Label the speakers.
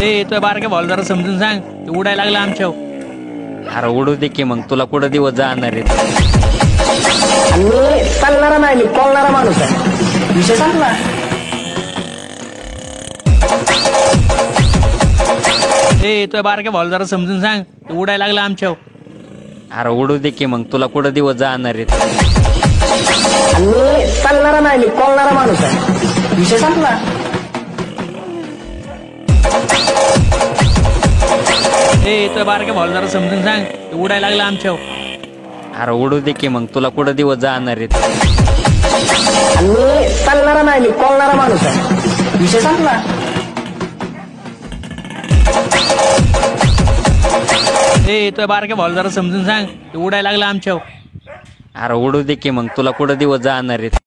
Speaker 1: ए तो बारक्या भाऊ जरा समजून सांग, ते उडायला लागला आमच्यावर.
Speaker 2: अरे उडू दे की, मग तुला कुठं दिवस जाणार आहेत.
Speaker 3: मी चालणारा नाही, मी पळणारा माणूस आहे. विषय संपला.
Speaker 1: ए तो बारक्या भाऊ जरा समजून सांग, ते उडायला लागला आमच्यावर.
Speaker 2: अरे उडू दे की, मग तुला कुठं दिवस जाणार आहेत.
Speaker 3: मी चालणारा नाही, मी पळणारा माणूस आहे. विषय संपला.
Speaker 1: ए तो बारक्या भाऊ जरा समजून सांग, ते उडायला लागला आमच्यावर.
Speaker 2: अरे उडू दे की, मग तुला कुठं दिवस जाणार आहेत.
Speaker 3: मी चालणारा नाही, मी पळणारा माणूस आहे. विषय संपला.
Speaker 1: ए तो बारक्या भाऊ जरा समजून सांग, ते उडायला लागला आमच्यावर.
Speaker 2: अरे उडू दे की, मग तुला कुठं दिवस जाणार आहेत.